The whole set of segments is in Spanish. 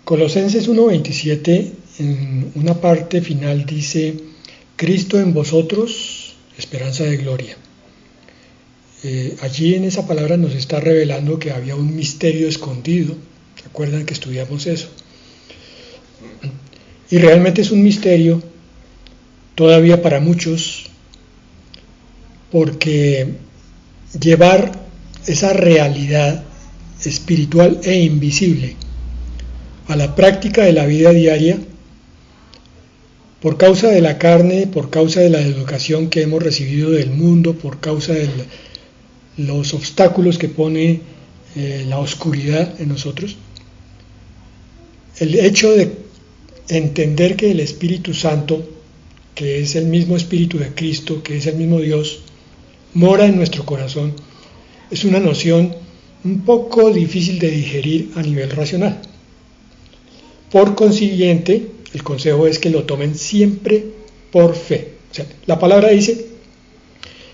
Colosenses 1:27, en una parte final dice: Cristo en vosotros, esperanza de gloria. Allí en esa palabra nos está revelando que había un misterio escondido. ¿Se acuerdan que estudiamos eso? Y realmente es un misterio todavía para muchos, porque llevar esa realidad espiritual e invisible a la práctica de la vida diaria, por causa de la carne, por causa de la educación que hemos recibido del mundo, por causa de los obstáculos que pone la oscuridad en nosotros, el hecho de entender que el Espíritu Santo, que es el mismo Espíritu de Cristo, que es el mismo Dios, mora en nuestro corazón, es una noción un poco difícil de digerir a nivel racional. Por consiguiente, el consejo es que lo tomen siempre por fe. O sea, la palabra dice: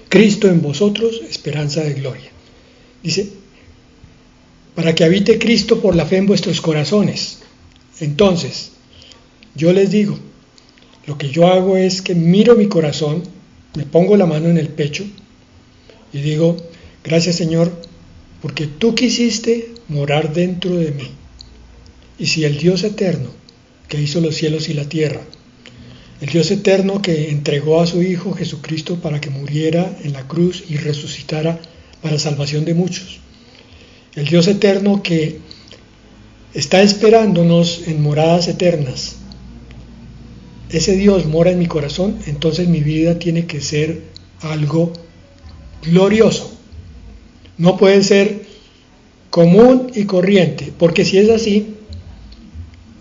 Cristo en vosotros, esperanza de gloria. Dice, para que habite Cristo por la fe en vuestros corazones. Entonces, yo les digo, lo que yo hago es que miro mi corazón, me pongo la mano en el pecho y digo: gracias, Señor, porque tú quisiste morar dentro de mí. Y si el Dios eterno, que hizo los cielos y la tierra, el Dios eterno que entregó a su Hijo Jesucristo para que muriera en la cruz y resucitara para salvación de muchos, el Dios eterno que está esperándonos en moradas eternas, ese Dios mora en mi corazón, entonces mi vida tiene que ser algo glorioso. No puede ser común y corriente, porque si es así,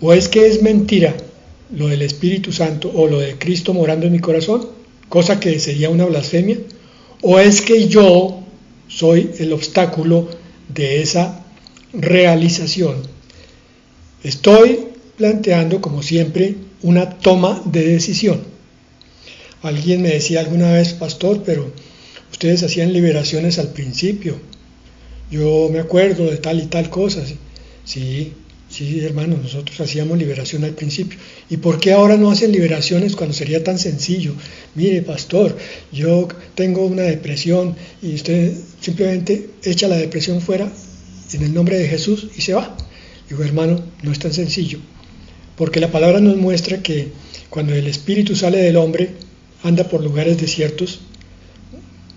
o es que es mentira lo del Espíritu Santo o lo de Cristo morando en mi corazón, cosa que sería una blasfemia, o es que yo soy el obstáculo de esa realización. Estoy planteando, como siempre, una toma de decisión. Alguien me decía alguna vez: pastor, pero ustedes hacían liberaciones al principio. Yo me acuerdo de tal y tal cosa. Sí, hermano, nosotros hacíamos liberación al principio. ¿Y por qué ahora no hacen liberaciones cuando sería tan sencillo? Mire, pastor, yo tengo una depresión y usted simplemente echa la depresión fuera en el nombre de Jesús y se va. Digo, hermano, no es tan sencillo, porque la palabra nos muestra que cuando el espíritu sale del hombre, anda por lugares desiertos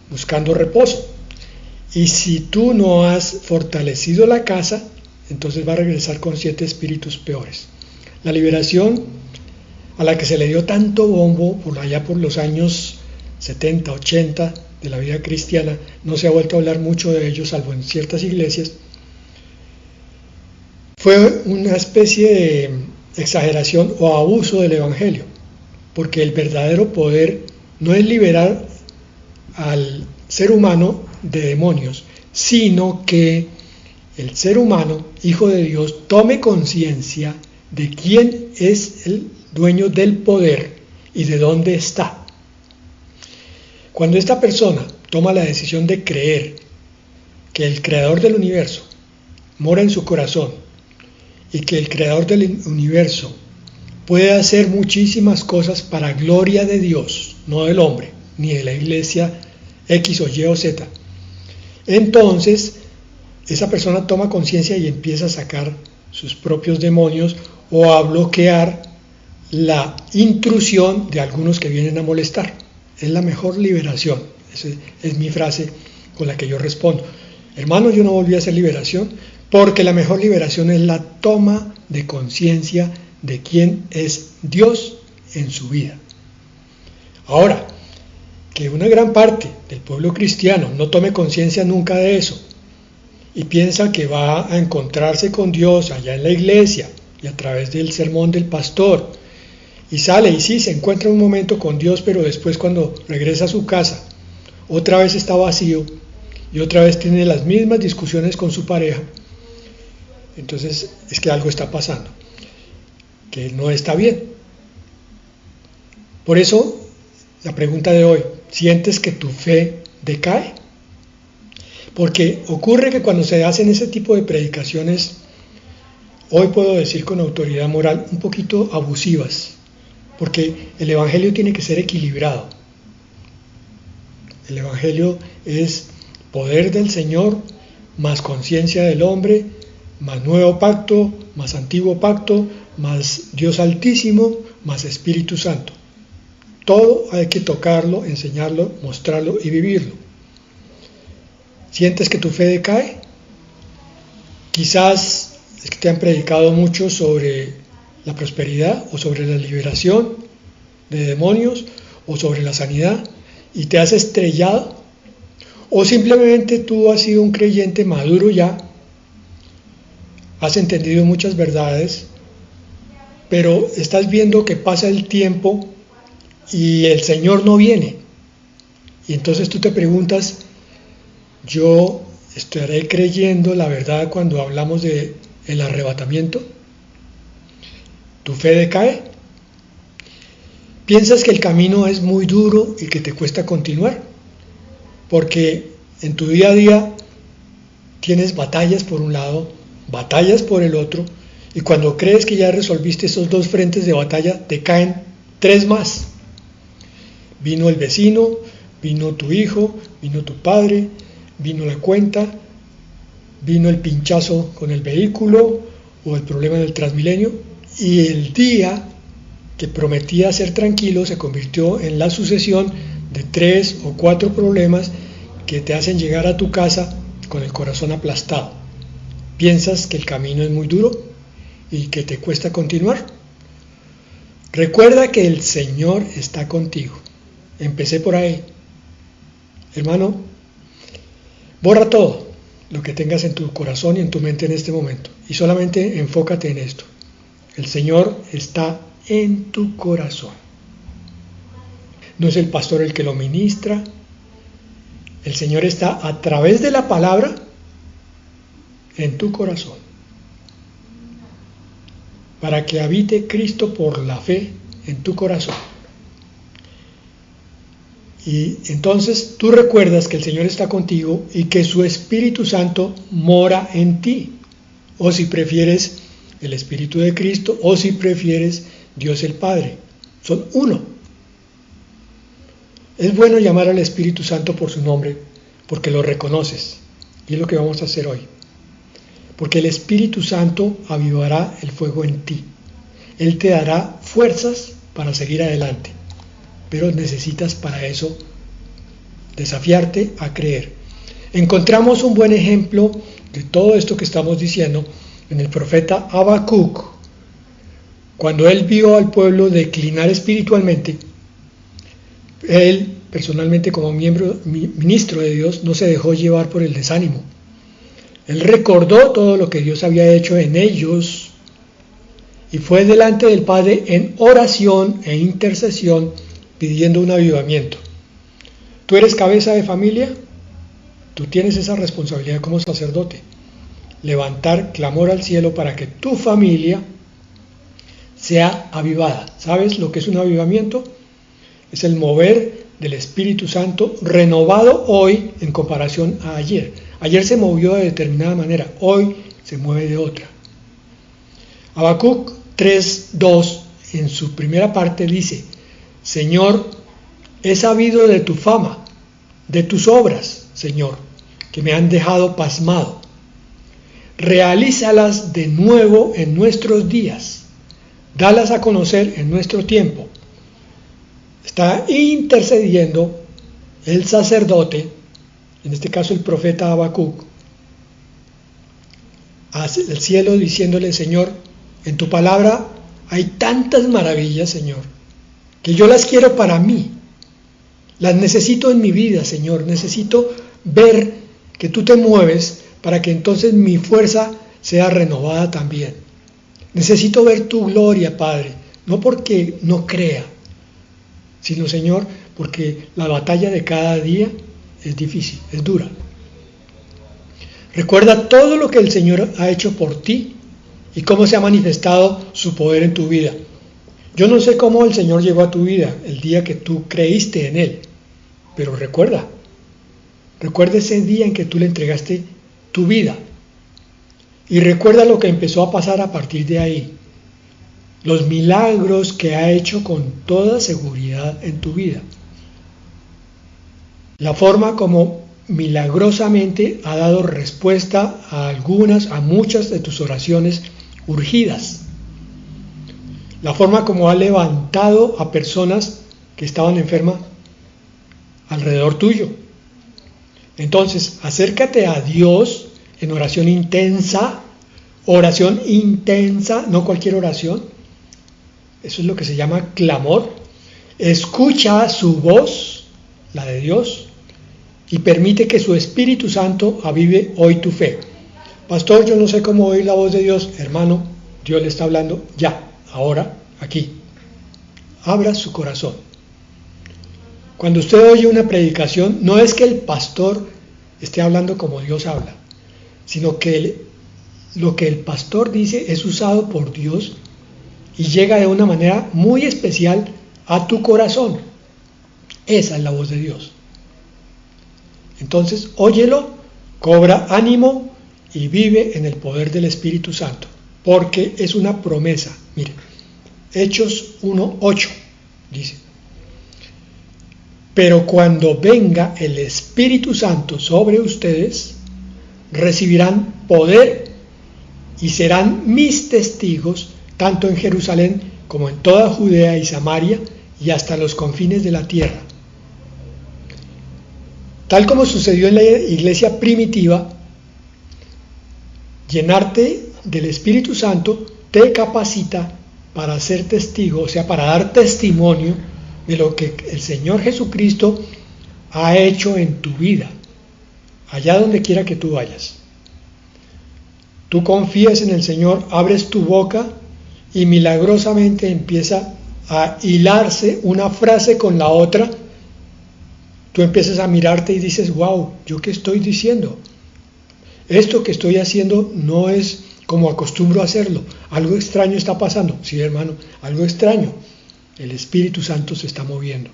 buscando reposo. Y si tú no has fortalecido la casa, entonces va a regresar con 7 espíritus peores. La liberación a la que se le dio tanto bombo por allá por los años 70, 80 de la vida cristiana, no se ha vuelto a hablar mucho de ello, salvo en ciertas iglesias, fue una especie de exageración o abuso del evangelio, porque el verdadero poder no es liberar al ser humano de demonios, sino que el ser humano, hijo de Dios, tome conciencia de quién es el dueño del poder y de dónde está. Cuando esta persona toma la decisión de creer que el creador del universo mora en su corazón y que el creador del universo puede hacer muchísimas cosas para gloria de Dios, no del hombre, ni de la iglesia X o Y o Z, entonces esa persona toma conciencia y empieza a sacar sus propios demonios o a bloquear la intrusión de algunos que vienen a molestar. Es la mejor liberación. Esa es mi frase con la que yo respondo. Hermano, yo no volví a hacer liberación, porque la mejor liberación es la toma de conciencia de quién es Dios en su vida. Ahora, que una gran parte del pueblo cristiano no tome conciencia nunca de eso y piensa que va a encontrarse con Dios allá en la iglesia y a través del sermón del pastor, y sale y sí, se encuentra un momento con Dios, pero después cuando regresa a su casa, otra vez está vacío y otra vez tiene las mismas discusiones con su pareja, entonces es que algo está pasando, que no está bien. Por eso, la pregunta de hoy: ¿sientes que tu fe decae? Porque ocurre que cuando se hacen ese tipo de predicaciones hoy puedo decir con autoridad moral, un poquito abusivas, porque el Evangelio tiene que ser equilibrado. El Evangelio es poder del Señor, más conciencia del hombre, más nuevo pacto, más antiguo pacto, más Dios Altísimo, más Espíritu Santo. Todo hay que tocarlo, enseñarlo, mostrarlo y vivirlo. ¿Sientes que tu fe decae? Quizás es que te han predicado mucho sobre la prosperidad o sobre la liberación de demonios o sobre la sanidad y te has estrellado, o simplemente tú has sido un creyente maduro ya, has entendido muchas verdades, pero estás viendo que pasa el tiempo y el Señor no viene. Y entonces tú te preguntas, ¿yo estaré creyendo la verdad cuando hablamos de el arrebatamiento? ¿Tu fe decae? ¿Piensas que el camino es muy duro y que te cuesta continuar? Porque en tu día a día tienes batallas por un lado, batallas por el otro, y cuando crees que ya resolviste esos dos frentes de batalla, te caen tres más. Vino el vecino, vino tu hijo, vino tu padre, vino la cuenta, vino el pinchazo con el vehículo o el problema del Transmilenio, y el día que prometía ser tranquilo se convirtió en la sucesión de 3 o 4 problemas que te hacen llegar a tu casa con el corazón aplastado. ¿Piensas que el camino es muy duro y que te cuesta continuar? Recuerda que el Señor está contigo. Empecé por ahí. Hermano, borra todo lo que tengas en tu corazón y en tu mente en este momento y solamente enfócate en esto. El Señor está en tu corazón. No es el pastor el que lo ministra. El Señor está a través de la palabra en tu corazón, para que habite Cristo por la fe en tu corazón. Y entonces tú recuerdas que el Señor está contigo y que su Espíritu Santo mora en ti. O si prefieres el Espíritu de Cristo, o si prefieres Dios el Padre. Son uno. Es bueno llamar al Espíritu Santo por su nombre, porque lo reconoces. Y es lo que vamos a hacer hoy. Porque el Espíritu Santo avivará el fuego en ti. Él te dará fuerzas para seguir adelante. Pero necesitas para eso desafiarte a creer. Encontramos un buen ejemplo de todo esto que estamos diciendo en el profeta Habacuc. Cuando él vio al pueblo declinar espiritualmente, él personalmente como ministro de Dios no se dejó llevar por el desánimo. Él recordó todo lo que Dios había hecho en ellos y fue delante del Padre en oración e intercesión pidiendo un avivamiento. ¿Tú eres cabeza de familia? Tú tienes esa responsabilidad como sacerdote. Levantar clamor al cielo para que tu familia sea avivada. ¿Sabes lo que es un avivamiento? Es el mover del Espíritu Santo renovado hoy en comparación a ayer. Ayer se movió de determinada manera, hoy se mueve de otra. Habacuc 3:2 en su primera parte dice: Señor, he sabido de tu fama, de tus obras, Señor, que me han dejado pasmado. Realízalas de nuevo en nuestros días, dalas a conocer en nuestro tiempo. Está intercediendo el sacerdote, en este caso el profeta Habacuc, hacia el cielo diciéndole: Señor, en tu palabra hay tantas maravillas, Señor, que yo las quiero para mí. Las necesito en mi vida, Señor. Necesito ver que tú te mueves para que entonces mi fuerza sea renovada también. Necesito ver tu gloria, Padre, no porque no crea, sino, Señor, porque la batalla de cada día es difícil, es dura. Recuerda todo lo que el Señor ha hecho por ti y cómo se ha manifestado su poder en tu vida. Yo no sé cómo el Señor llegó a tu vida el día que tú creíste en Él, pero recuerda ese día en que tú le entregaste tu vida. y recuerda lo que empezó a pasar a partir de ahí. Los milagros que ha hecho con toda seguridad en tu vida. La forma como milagrosamente ha dado respuesta a muchas de tus oraciones urgidas. La forma como ha levantado a personas que estaban enfermas alrededor tuyo. Entonces, acércate a Dios en oración intensa, no cualquier oración. Eso es lo que se llama clamor. Escucha su voz, la de Dios, y permite que su Espíritu Santo avive hoy tu fe. Pastor, yo no sé cómo oír la voz de Dios. Hermano, Dios le está hablando ya, ahora, aquí. Abra su corazón. Cuando usted oye una predicación, no es que el pastor esté hablando como Dios habla, sino que lo que el pastor dice es usado por Dios y llega de una manera muy especial a tu corazón. Esa es la voz de Dios. Entonces, óyelo, cobra ánimo y vive en el poder del Espíritu Santo, porque es una promesa. Mire, Hechos 1:8 dice: pero cuando venga el Espíritu Santo sobre ustedes, recibirán poder y serán mis testigos, tanto en Jerusalén como en toda Judea y Samaria y hasta los confines de la tierra. Tal como sucedió en la iglesia primitiva, llenarte del Espíritu Santo te capacita para ser testigo, o sea, para dar testimonio de lo que el Señor Jesucristo ha hecho en tu vida, allá donde quiera que tú vayas. Tú confías en el Señor, abres tu boca y milagrosamente empieza a hilarse una frase con la otra. Tú empiezas a mirarte y dices: wow, ¿yo qué estoy diciendo? Esto que estoy haciendo no es como acostumbro a hacerlo. Algo extraño está pasando. Sí, hermano, algo extraño. El Espíritu Santo se está moviendo.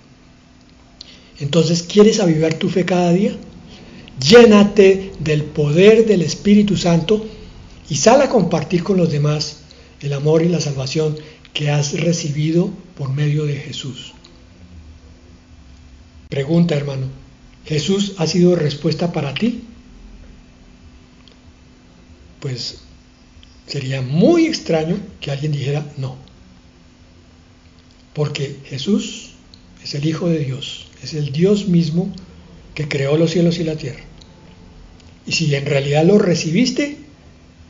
Entonces, ¿quieres avivar tu fe cada día? Llénate del poder del Espíritu Santo y sal a compartir con los demás el amor y la salvación que has recibido por medio de Jesús. Pregunta, hermano: ¿Jesús ha sido respuesta para ti? Pues sería muy extraño que alguien dijera no. Porque Jesús es el Hijo de Dios, es el Dios mismo que creó los cielos y la tierra. Y si en realidad lo recibiste,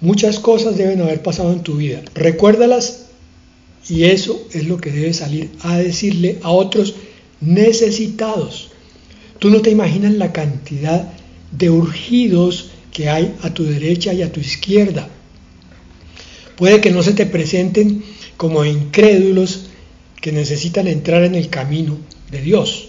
muchas cosas deben haber pasado en tu vida. Recuérdalas y eso es lo que debes salir a decirle a otros necesitados. Tú no te imaginas la cantidad de urgidos que hay a tu derecha y a tu izquierda. Puede que no se te presenten como incrédulos que necesitan entrar en el camino de Dios.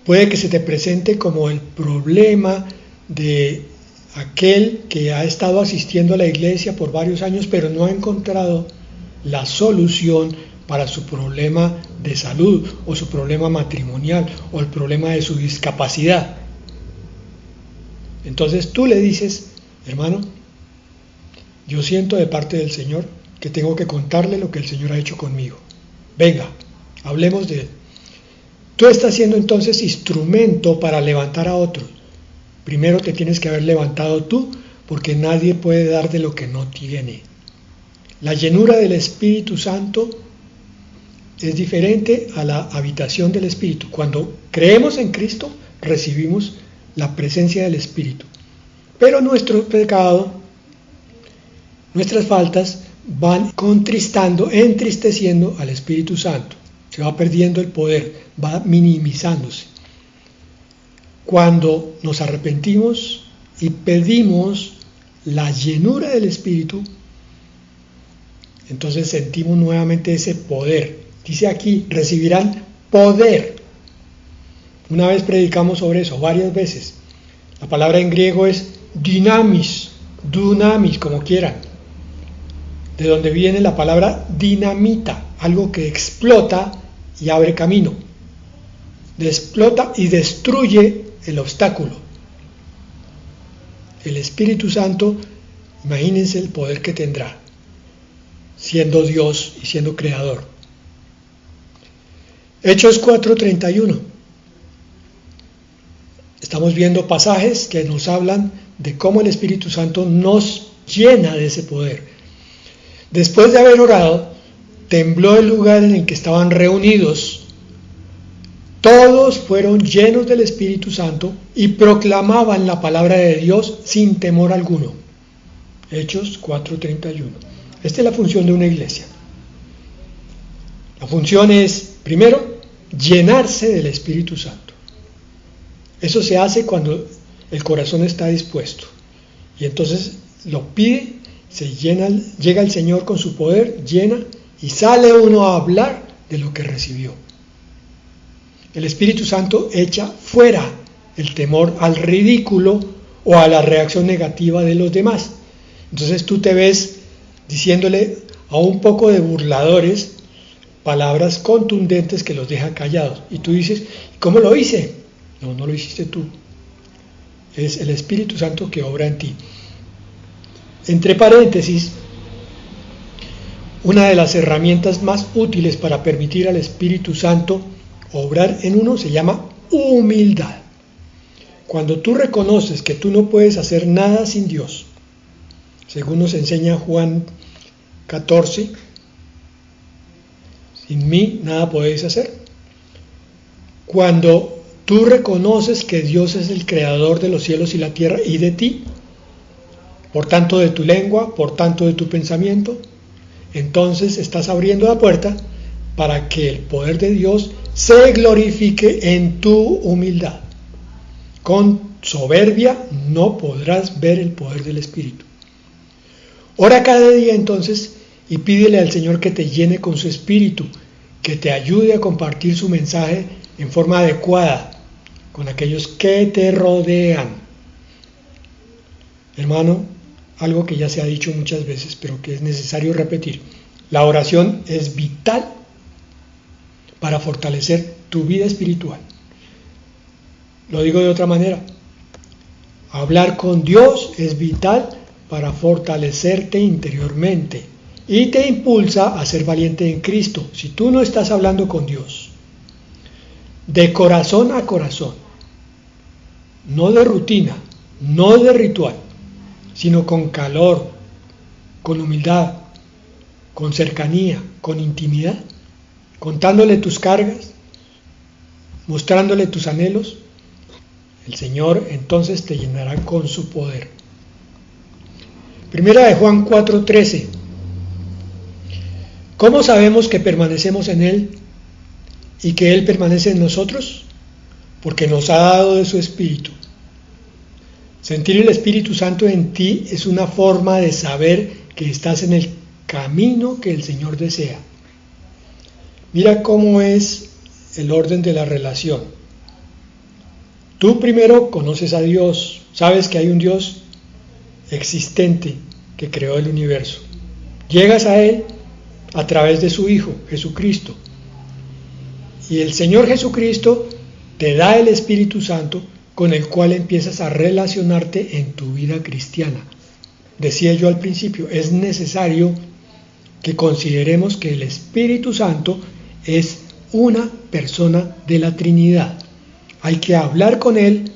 Puede que se te presente como el problema de aquel que ha estado asistiendo a la iglesia por varios años, pero no ha encontrado la solución para su problema de salud, o su problema matrimonial, o el problema de su discapacidad. Entonces tú le dices: hermano, yo siento de parte del Señor que tengo que contarle lo que el Señor ha hecho conmigo. Venga, hablemos de él. Tú estás siendo entonces instrumento para levantar a otros. Primero te tienes que haber levantado tú, porque nadie puede dar de lo que no tiene. La llenura del Espíritu Santo es diferente a la habitación del Espíritu. Cuando creemos en Cristo, recibimos la presencia del Espíritu. Pero nuestro pecado, nuestras faltas, van entristeciendo al Espíritu Santo. Se va perdiendo el poder, va minimizándose. Cuando nos arrepentimos y pedimos la llenura del Espíritu, entonces sentimos nuevamente ese poder. Dice aquí: recibirán poder. Una vez predicamos sobre eso, varias veces. La palabra en griego es dunamis, como quieran. De donde viene la palabra dinamita, algo que explota y abre camino. Explota y destruye el obstáculo. El Espíritu Santo Imagínense el poder que tendrá, siendo Dios y siendo creador. Hechos 4:31. Estamos viendo pasajes que nos hablan de cómo el Espíritu Santo nos llena de ese poder. Después de haber orado, tembló el lugar en el que estaban reunidos. Todos fueron llenos del Espíritu Santo y proclamaban la palabra de Dios sin temor alguno. Hechos 4:31. Esta es la función de una iglesia. La función es, primero, llenarse del Espíritu Santo. Eso se hace cuando el corazón está dispuesto. Y entonces lo pide, llega el Señor con su poder, llena, y sale uno a hablar de lo que recibió. El Espíritu Santo echa fuera el temor al ridículo o a la reacción negativa de los demás. Entonces tú te ves diciéndole a un poco de burladores palabras contundentes que los deja callados. Y tú dices, ¿cómo lo hice? No, no lo hiciste tú. Es el Espíritu Santo que obra en ti. Entre paréntesis, una de las herramientas más útiles para permitir al Espíritu Santo obrar en uno se llama humildad. Cuando tú reconoces que tú no puedes hacer nada sin Dios, según nos enseña Juan 14, sin mí nada podéis hacer. Cuando tú reconoces que Dios es el creador de los cielos y la tierra y de ti, por tanto de tu lengua, por tanto de tu pensamiento, entonces estás abriendo la puerta para que el poder de Dios se glorifique en tu humildad. Con soberbia no podrás ver el poder del Espíritu. Ora cada día entonces y pídele al Señor que te llene con su Espíritu, que te ayude a compartir su mensaje en forma adecuada con aquellos que te rodean. Hermano, algo que ya se ha dicho muchas veces, pero que es necesario repetir. La oración es vital para fortalecer tu vida espiritual. Lo digo de otra manera. Hablar con Dios es vital para fortalecerte interiormente y te impulsa a ser valiente en Cristo. Si tú no estás hablando con Dios de corazón a corazón, no de rutina, no de ritual, sino con calor, con humildad, con cercanía, con intimidad, contándole tus cargas, mostrándole tus anhelos, el Señor entonces te llenará con su poder. Primera de Juan 4:13. ¿Cómo sabemos que permanecemos en Él y que Él permanece en nosotros? Porque nos ha dado de su Espíritu. Sentir el Espíritu Santo en ti es una forma de saber que estás en el camino que el Señor desea. Mira cómo es el orden de la relación. Tú primero conoces a Dios, sabes que hay un Dios existente que creó el universo. Llegas a Él a través de su Hijo, Jesucristo. Y el Señor Jesucristo te da el Espíritu Santo con el cual empiezas a relacionarte en tu vida cristiana. Decía yo al principio, es necesario que consideremos que el Espíritu Santo es una persona de la Trinidad. Hay que hablar con Él,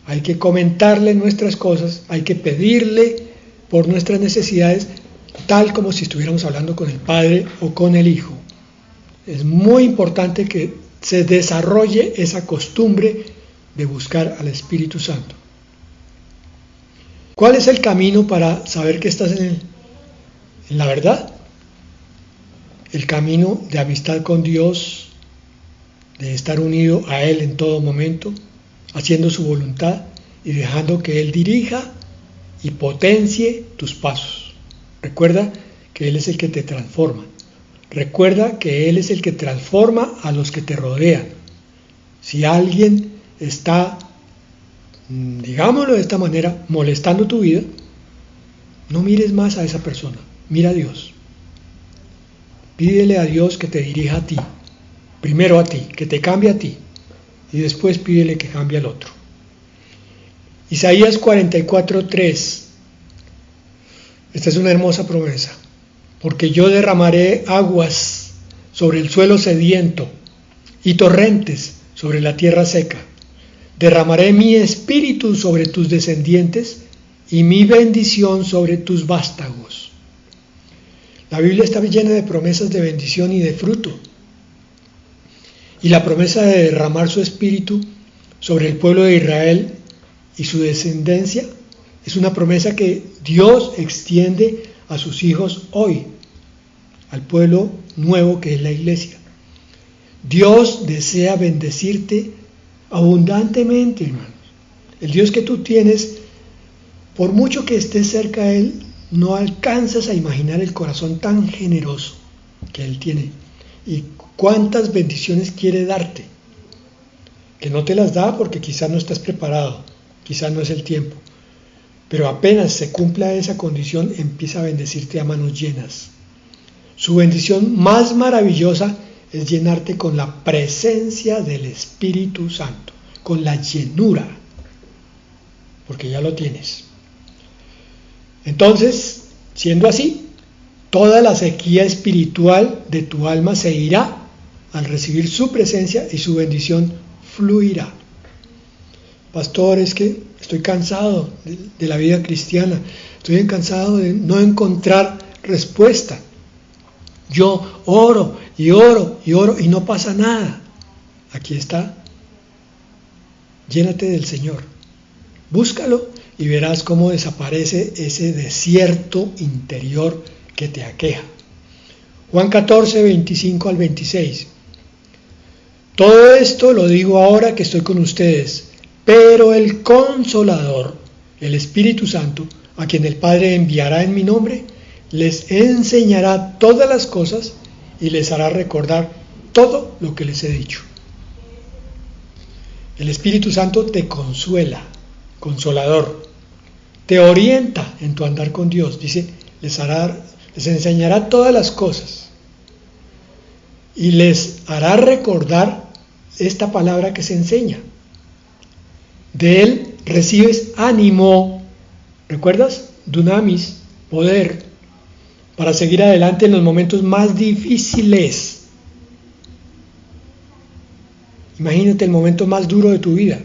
hay que comentarle nuestras cosas, hay que pedirle por nuestras necesidades, tal como si estuviéramos hablando con el Padre o con el Hijo. Es muy importante que se desarrolle esa costumbre de buscar al Espíritu Santo. ¿Cuál es el camino para saber que estás en la verdad? El camino de amistad con Dios, de estar unido a Él en todo momento, haciendo su voluntad y dejando que Él dirija y potencie tus pasos. Recuerda que Él es el que te transforma. Recuerda que Él es el que transforma a los que te rodean. Si alguien está, digámoslo de esta manera, molestando tu vida, no mires más a esa persona, mira a Dios. Pídele a Dios que te dirija a ti, primero a ti, que te cambie a ti, y después pídele que cambie al otro. Isaías 44:3. Esta es una hermosa promesa. Porque yo derramaré aguas sobre el suelo sediento y torrentes sobre la tierra seca. Derramaré mi espíritu sobre tus descendientes y mi bendición sobre tus vástagos. La Biblia está llena de promesas de bendición y de fruto. Y la promesa de derramar su espíritu sobre el pueblo de Israel y su descendencia es una promesa que Dios extiende a sus hijos hoy, al pueblo nuevo que es la iglesia. Dios desea bendecirte abundantemente, hermanos. El Dios que tú tienes, por mucho que estés cerca de Él, no alcanzas a imaginar el corazón tan generoso que Él tiene y cuántas bendiciones quiere darte, que no te las da porque quizás no estás preparado, quizás no es el tiempo, pero apenas se cumpla esa condición, empieza a bendecirte a manos llenas. Su bendición más maravillosa es llenarte con la presencia del Espíritu Santo, con la llenura, porque ya lo tienes. Entonces, siendo así, toda la sequía espiritual de tu alma se irá al recibir su presencia y su bendición fluirá. Pastor, es que estoy cansado de la vida cristiana, estoy cansado de no encontrar respuesta. Yo oro y oro y oro y no pasa nada. Aquí está. Llénate del Señor. Búscalo y verás cómo desaparece ese desierto interior que te aqueja. Juan 14, 25 al 26. Todo esto lo digo ahora que estoy con ustedes, pero el Consolador, el Espíritu Santo, a quien el Padre enviará en mi nombre, les enseñará todas las cosas y les hará recordar todo lo que les he dicho. El Espíritu Santo te consuela, consolador, te orienta en tu andar con Dios. Dice, les enseñará todas las cosas y les hará recordar esta palabra que se enseña. De Él recibes ánimo, ¿recuerdas? Dunamis, poder, para seguir adelante en los momentos más difíciles. Imagínate el momento más duro de tu vida,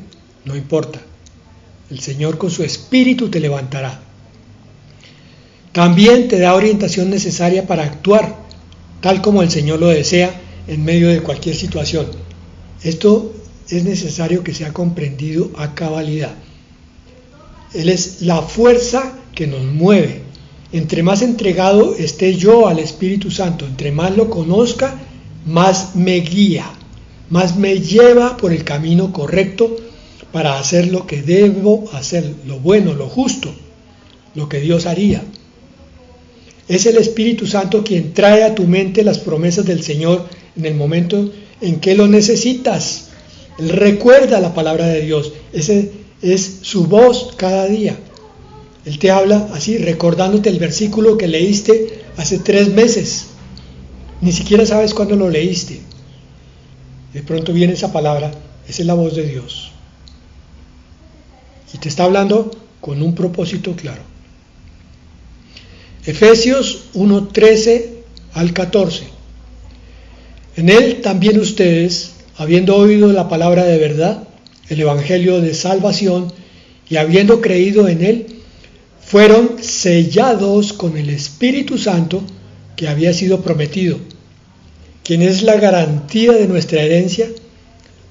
no importa. El Señor con su espíritu te levantará. También te da orientación necesaria para actuar, tal como el Señor lo desea en medio de cualquier situación. Esto es necesario que sea comprendido a cabalidad. Él es la fuerza que nos mueve. Entre más entregado esté yo al Espíritu Santo, entre más lo conozca, más me guía, más me lleva por el camino correcto para hacer lo que debo hacer, lo bueno, lo justo, lo que Dios haría. Es el Espíritu Santo quien trae a tu mente las promesas del Señor en el momento en que lo necesitas. Él recuerda la palabra de Dios, ese es su voz cada día. Él te habla así, recordándote el versículo que leíste hace 3 meses. Ni siquiera sabes cuándo lo leíste. De pronto viene esa palabra, esa es la voz de Dios. Y te está hablando con un propósito claro. Efesios 1:13 al 14. En él también ustedes, habiendo oído la palabra de verdad, el evangelio de salvación, y habiendo creído en él, fueron sellados con el Espíritu Santo que había sido prometido, quien es la garantía de nuestra herencia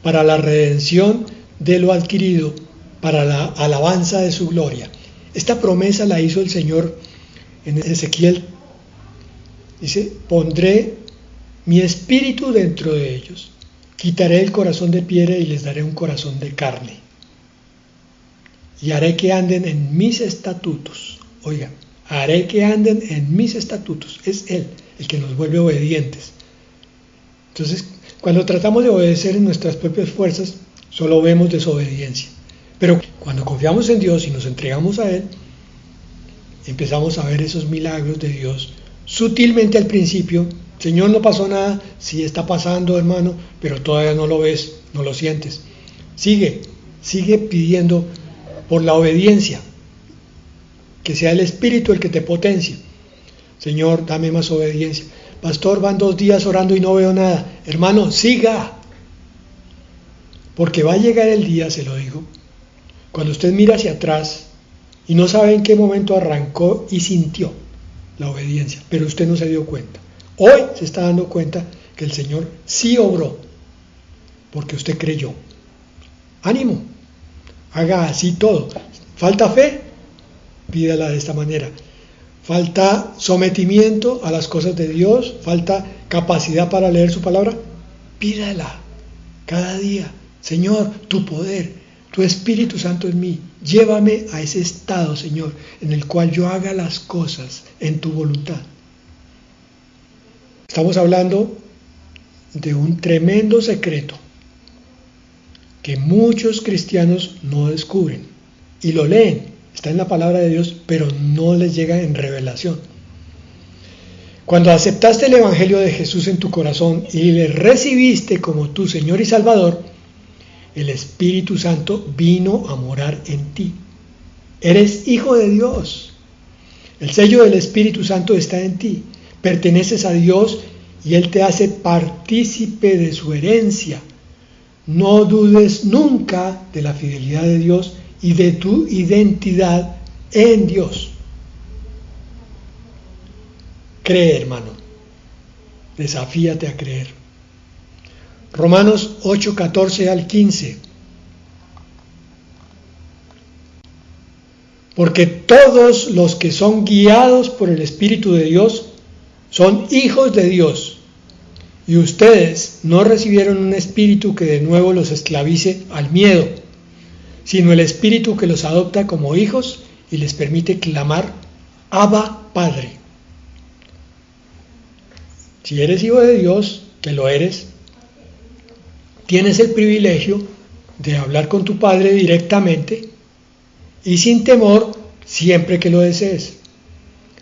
para la redención de lo adquirido, para la alabanza de su gloria. Esta promesa la hizo el Señor en Ezequiel. Dice, pondré mi espíritu dentro de ellos, quitaré el corazón de piedra y les daré un corazón de carne. Y haré que anden en mis estatutos. Oigan, haré que anden en mis estatutos. Es Él el que nos vuelve obedientes. Entonces, cuando tratamos de obedecer en nuestras propias fuerzas, solo vemos desobediencia. Pero cuando confiamos en Dios y nos entregamos a Él, empezamos a ver esos milagros de Dios. Sutilmente al principio, Señor, no pasó nada. Sí está pasando, hermano, pero todavía no lo ves, no lo sientes. Sigue pidiendo por la obediencia. que sea el Espíritu el que te potencie. Señor, dame más obediencia. Pastor, van 2 días orando y no veo nada. Hermano, siga. Porque va a llegar el día, se lo digo, cuando usted mira hacia atrás y no sabe en qué momento arrancó y sintió la obediencia, pero usted no se dio cuenta. Hoy se está dando cuenta que el Señor sí obró, porque usted creyó. Ánimo, haga así todo. ¿Falta fe? Pídala de esta manera. ¿Falta sometimiento a las cosas de Dios? ¿Falta capacidad para leer su palabra? Pídala cada día. Señor, tu poder, tu Espíritu Santo en mí, llévame a ese estado, Señor, en el cual yo haga las cosas en tu voluntad. Estamos hablando de un tremendo secreto que muchos cristianos no descubren y lo leen, está en la palabra de Dios, pero no les llega en revelación. Cuando aceptaste el Evangelio de Jesús en tu corazón y le recibiste como tu Señor y Salvador, el Espíritu Santo vino a morar en ti. Eres hijo de Dios. El sello del Espíritu Santo está en ti. Perteneces a Dios y Él te hace partícipe de su herencia. No dudes nunca de la fidelidad de Dios y de tu identidad en Dios. Cree, hermano. Desafíate a creer. Romanos 8, 14 al 15. Porque todos los que son guiados por el Espíritu de Dios son hijos de Dios. Y ustedes no recibieron un espíritu que de nuevo los esclavice al miedo, sino el Espíritu que los adopta como hijos y les permite clamar, Abba, Padre. Si eres hijo de Dios, que lo eres, tienes el privilegio de hablar con tu Padre directamente y sin temor siempre que lo desees.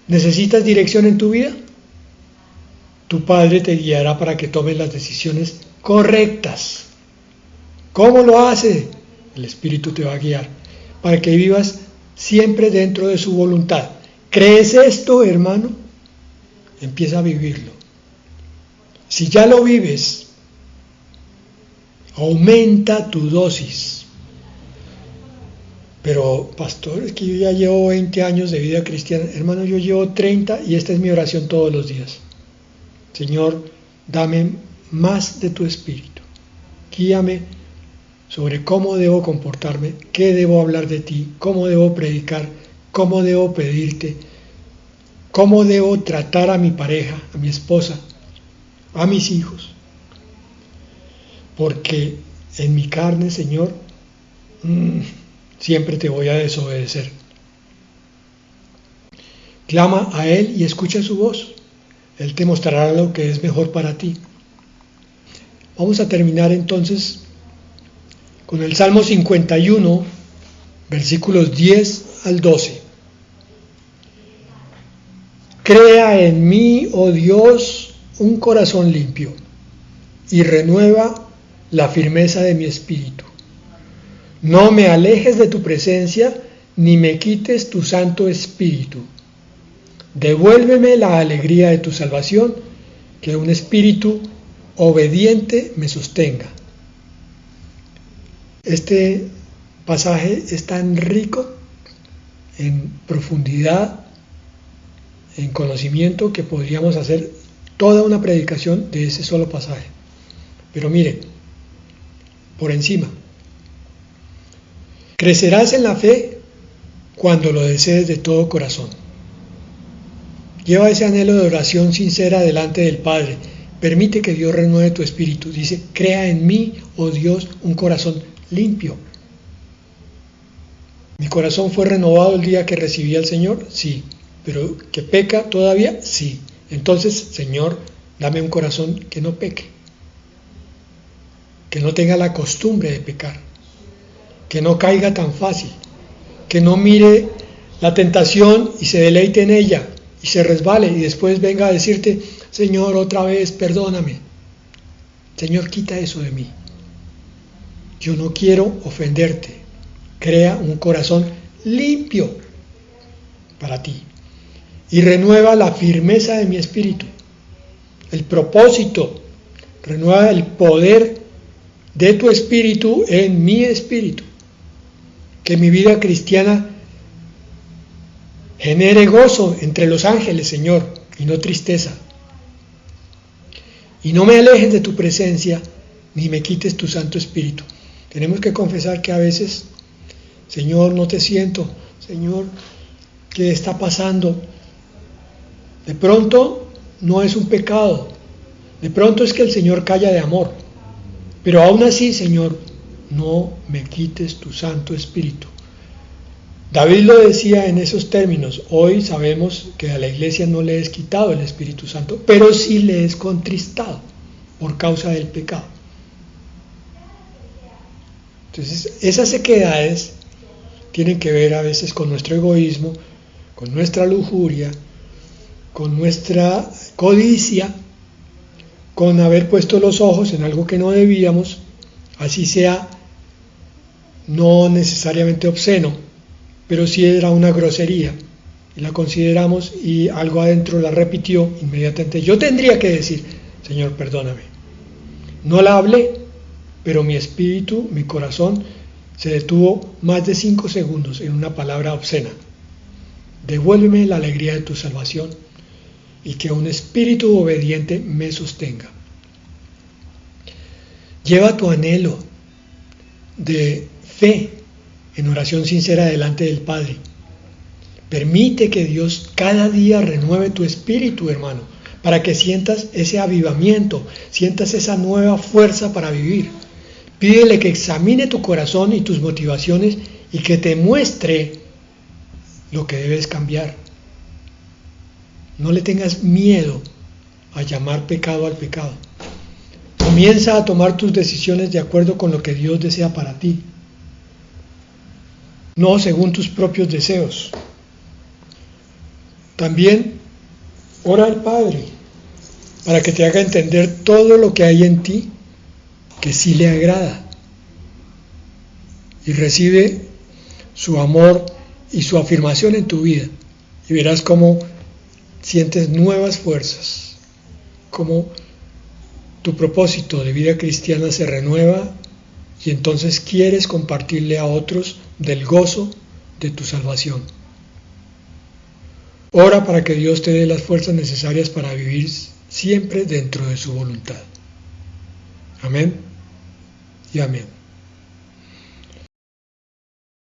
¿Necesitas dirección en tu vida? Tu Padre te guiará para que tomes las decisiones correctas. ¿Cómo lo hace? El Espíritu te va a guiar para que vivas siempre dentro de su voluntad. ¿Crees esto, hermano? Empieza a vivirlo. Si ya lo vives, aumenta tu dosis. Pero, pastor, es que yo ya llevo 20 años de vida cristiana. Hermano, yo llevo 30 y esta es mi oración todos los días. Señor, dame más de tu Espíritu. Guíame sobre cómo debo comportarme, qué debo hablar de ti, cómo debo predicar, cómo debo pedirte, cómo debo tratar a mi pareja, a mi esposa, a mis hijos. Porque en mi carne, Señor, siempre te voy a desobedecer. Clama a Él y escucha su voz. Él te mostrará lo que es mejor para ti. Vamos a terminar entonces con el Salmo 51, versículos 10 al 12. Crea en mí, oh Dios, un corazón limpio y renueva la firmeza de mi espíritu. No me alejes de tu presencia, ni me quites tu Santo Espíritu. Devuélveme la alegría de tu salvación, que un espíritu obediente me sostenga. Este pasaje es tan rico en profundidad, en conocimiento, que podríamos hacer toda una predicación de ese solo pasaje. Pero mire, por encima, crecerás en la fe cuando lo desees de todo corazón. Lleva ese anhelo de oración sincera delante del Padre. Permite que Dios renueve tu espíritu. Dice, crea en mí, oh Dios, un corazón limpio. ¿Mi corazón fue renovado el día que recibí al Señor? Sí. ¿Pero que peca todavía? Sí. Entonces, Señor, dame un corazón que no peque, que no tenga la costumbre de pecar, que no caiga tan fácil, que no mire la tentación y se deleite en ella y se resbale y después venga a decirte, Señor, otra vez, perdóname. Señor, quita eso de mí. Yo no quiero ofenderte. Crea un corazón limpio. para ti. Y renueva la firmeza de mi espíritu, el propósito, renueva el poder de tu espíritu en mi espíritu. Que mi vida cristiana genere gozo entre los ángeles, Señor, y no tristeza. Y no me alejes de tu presencia, ni me quites tu Santo Espíritu. Tenemos que confesar que a veces, Señor, no te siento. Señor, ¿qué está pasando? De pronto no es un pecado. De pronto es que el Señor calla de amor. Pero aún así, Señor, no me quites tu Santo Espíritu. David lo decía en esos términos. Hoy sabemos que a la iglesia no le es quitado el Espíritu Santo, pero sí le es contristado por causa del pecado. Entonces, esas sequedades tienen que ver a veces con nuestro egoísmo, con nuestra lujuria, con nuestra codicia, con haber puesto los ojos en algo que no debíamos, así sea no necesariamente obsceno, pero sí era una grosería, y la consideramos y algo adentro la repitió inmediatamente. Yo tendría que decir, Señor, perdóname. No la hablé, pero mi espíritu, mi corazón, se detuvo más de 5 segundos en una palabra obscena. Devuélveme la alegría de tu salvación y que un espíritu obediente me sostenga. Lleva tu anhelo de fe en oración sincera delante del Padre. Permite que Dios cada día renueve tu espíritu, hermano, para que sientas ese avivamiento, sientas esa nueva fuerza para vivir. Pídele que examine tu corazón y tus motivaciones y que te muestre lo que debes cambiar. No le tengas miedo a llamar pecado al pecado. Comienza a tomar tus decisiones de acuerdo con lo que Dios desea para ti, no según tus propios deseos. También ora al Padre para que te haga entender todo lo que hay en ti que sí le agrada, y recibe su amor y su afirmación en tu vida, y verás cómo sientes nuevas fuerzas, cómo tu propósito de vida cristiana se renueva y entonces quieres compartirle a otros del gozo de tu salvación. Ora para que Dios te dé las fuerzas necesarias para vivir siempre dentro de su voluntad. Amén y amén.